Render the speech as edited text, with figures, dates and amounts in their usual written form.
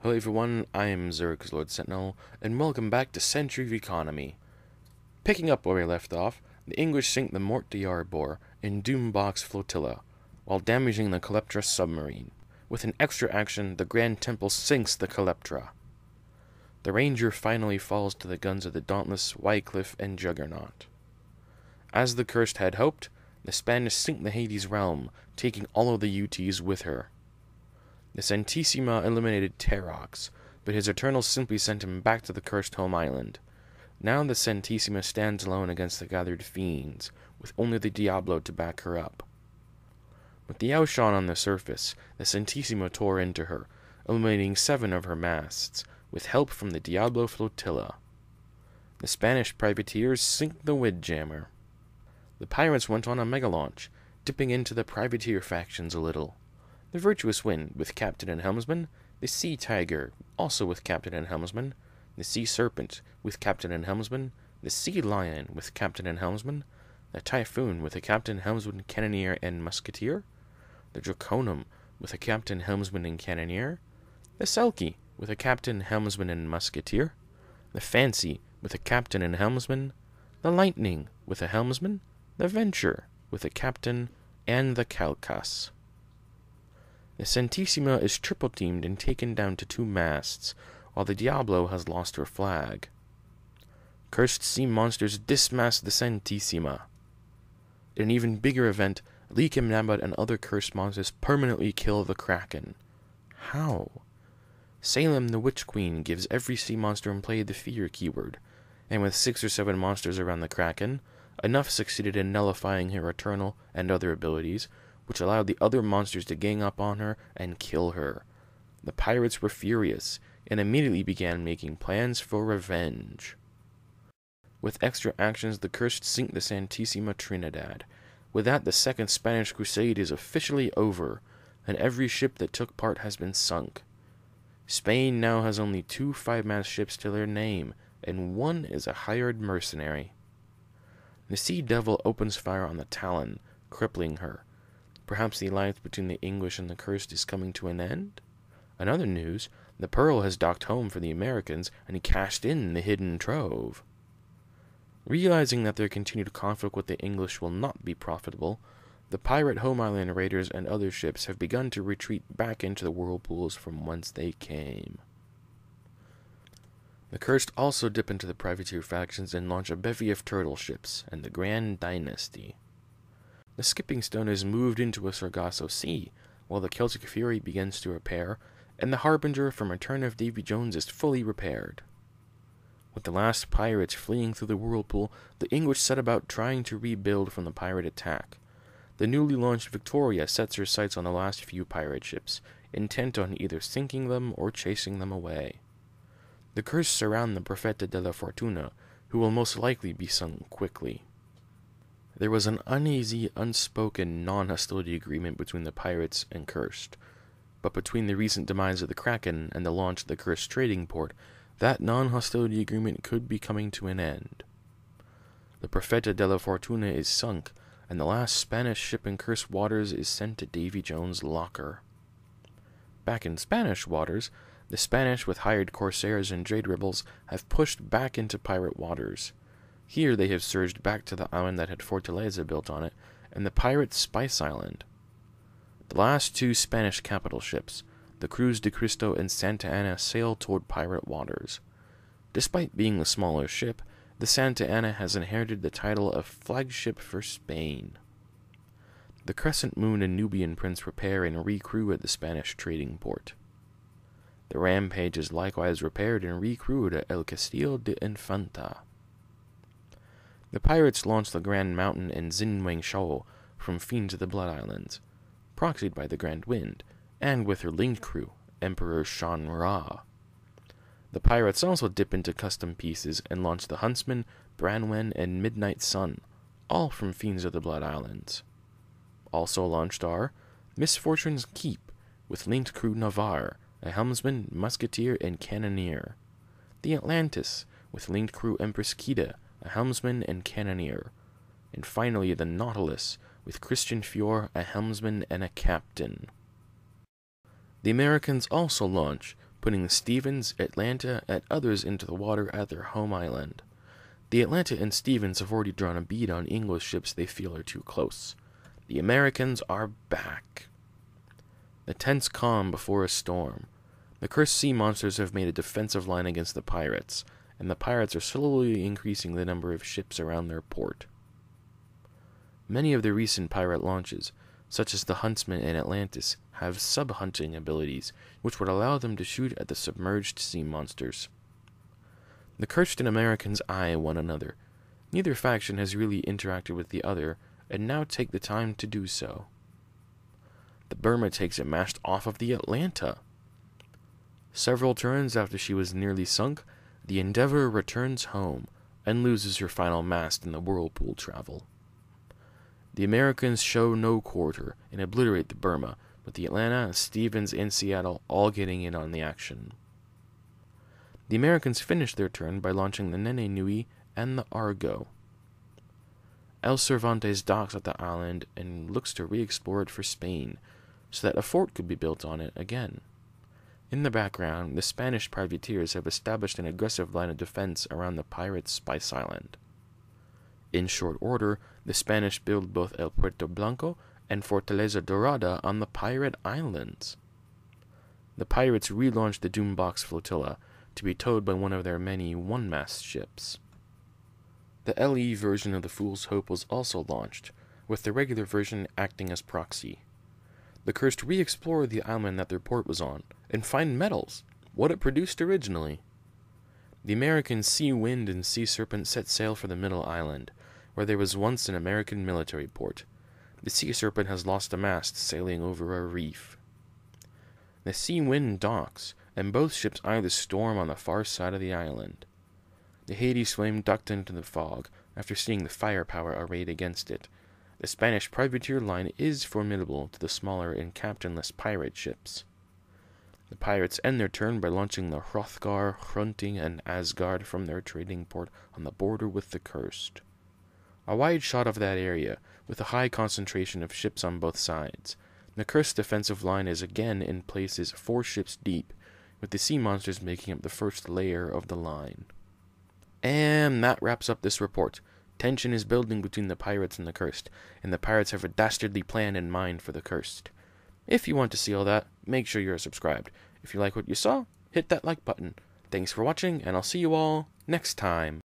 Hello everyone, I am Zerg's Lord Sentinel, and welcome back to Century of Economy. Picking up where we left off, the English sink the Mort d'Arbor in Doombox Flotilla, while damaging the Calyptra submarine. With an extra action, the Grand Temple sinks the Calyptra. The Ranger finally falls to the guns of the dauntless Wycliffe and Juggernaut. As the Cursed had hoped, the Spanish sink the Hades realm, taking all of the UTs with her. The Santissima eliminated Terrox, but his Eternals simply sent him back to the cursed home island. Now the Santissima stands alone against the gathered fiends, with only the Diablo to back her up. With the Aushon on the surface, the Santissima tore into her, eliminating 7 of her masts, with help from the Diablo flotilla. The Spanish privateers sink the Windjammer. The pirates went on a mega launch, dipping into the privateer factions a little. The Virtuous Wind, with captain and helmsman, the Sea Tiger, also with captain and helmsman, the Sea Serpent, with captain and helmsman, the Sea Lion, with captain and helmsman, the Typhoon, with a captain, helmsman, cannoneer, and musketeer, the Draconum, with a captain, helmsman, and cannoneer, the Selkie, with a captain, helmsman, and musketeer, the Fancy, with a captain and helmsman, the Lightning, with a helmsman, the Venture, with a captain, and the Calcas. The Santissima is triple-teamed and taken down to 2 masts, while the Diablo has lost her flag. Cursed sea monsters dismast the Santissima. In an even bigger event, Likem Nabat and other cursed monsters permanently kill the Kraken. How? Salem the Witch Queen gives every sea monster in play the fear keyword, and with 6 or 7 monsters around the Kraken, enough succeeded in nullifying her Eternal and other abilities, which allowed the other monsters to gang up on her and kill her. The pirates were furious, and immediately began making plans for revenge. With extra actions, the Cursed sink the Santissima Trinidad. With that, the Second Spanish Crusade is officially over, and every ship that took part has been sunk. Spain now has only 2 5-mast ships to their name, and 1 is a hired mercenary. The Sea Devil opens fire on the Talon, crippling her. Perhaps the alliance between the English and the Cursed is coming to an end? In other news, the Pearl has docked home for the Americans, and he cashed in the hidden trove. Realizing that their continued conflict with the English will not be profitable, the pirate home island raiders and other ships have begun to retreat back into the whirlpools from whence they came. The Cursed also dip into the privateer factions and launch a bevy of turtle ships and the Grand Dynasty. The Skipping Stone is moved into a Sargasso Sea, while the Celtic Fury begins to repair, and the Harbinger from Return of Davy Jones is fully repaired. With the last pirates fleeing through the whirlpool, the English set about trying to rebuild from the pirate attack. The newly launched Victoria sets her sights on the last few pirate ships, intent on either sinking them or chasing them away. The Cursed surround the Profeta della Fortuna, who will most likely be sunk quickly. There was an uneasy, unspoken, non-hostility agreement between the pirates and Cursed, but between the recent demise of the Kraken and the launch of the Cursed trading port, that non-hostility agreement could be coming to an end. The Profeta della Fortuna is sunk, and the last Spanish ship in Cursed waters is sent to Davy Jones' locker. Back in Spanish waters, the Spanish with hired corsairs and trade rebels have pushed back into pirate waters. Here they have surged back to the island that had Fortaleza built on it, and the pirate Spice Island. The last 2 Spanish capital ships, the Cruz de Cristo and Santa Ana, sail toward pirate waters. Despite being the smaller ship, the Santa Ana has inherited the title of flagship for Spain. The Crescent Moon and Nubian Prince repair and recrew at the Spanish trading port. The Rampage is likewise repaired and recrewed at El Castillo de Infanta. The pirates launched the Grand Mountain and Xinwang Shoal from Fiends of the Blood Islands, proxied by the Grand Wind, and with her linked crew, Emperor Shan Ra. The pirates also dip into custom pieces and launch the Huntsman, Branwen, and Midnight Sun, all from Fiends of the Blood Islands. Also launched are Misfortune's Keep, with linked crew Navarre, a helmsman, musketeer, and cannoneer. The Atlantis, with linked crew Empress Kida, a helmsman and cannoneer. And finally the Nautilus, with Christian Fior, a helmsman and a captain. The Americans also launch putting the Stevens, Atlanta, and others into the water at their home island. The Atlanta and Stevens have already drawn a bead on English ships they feel are too close. The Americans are back. The tense calm before a storm. The cursed sea monsters have made a defensive line against the pirates, and the pirates are slowly increasing the number of ships around their port. Many of the recent pirate launches, such as the Huntsman and Atlantis, have sub-hunting abilities, which would allow them to shoot at the submerged sea monsters. The cursed and Americans eye one another. Neither faction has really interacted with the other, and now take the time to do so. The Burma takes a mast off of the Atlanta. Several turns after she was nearly sunk, the Endeavour returns home, and loses her final mast in the whirlpool travel. The Americans show no quarter, and obliterate the Burma, with the Atlanta, Stevens, and Seattle all getting in on the action. The Americans finish their turn by launching the Nene Nui and the Argo. El Cervantes docks at the island and looks to re-explore it for Spain, so that a fort could be built on it again. In the background, the Spanish privateers have established an aggressive line of defense around the pirates' Spice Island. In short order, the Spanish build both El Puerto Blanco and Fortaleza Dorada on the pirate islands. The pirates relaunched the Doombox flotilla, to be towed by one of their many one-mast ships. The LE version of the Fool's Hope was also launched, with the regular version acting as proxy. The cursed re-explore the island that their port was on, and find metals, what it produced originally. The American Sea Wind and Sea Serpent set sail for the middle island, where there was once an American military port. The Sea Serpent has lost a mast sailing over a reef. The Sea Wind docks, and both ships eye the storm on the far side of the island. The Hades Flame ducked into the fog after seeing the firepower arrayed against it. The Spanish privateer line is formidable to the smaller and captainless pirate ships. The pirates end their turn by launching the Hrothgar, Hrunting, and Asgard from their trading port on the border with the Cursed. A wide shot of that area, with a high concentration of ships on both sides. The Cursed defensive line is again in places 4 ships deep, with the sea monsters making up the first layer of the line. And that wraps up this report. Tension is building between the pirates and the Cursed, and the pirates have a dastardly plan in mind for the Cursed. If you want to see all that, make sure you're subscribed. If you like what you saw, hit that like button. Thanks for watching, and I'll see you all next time.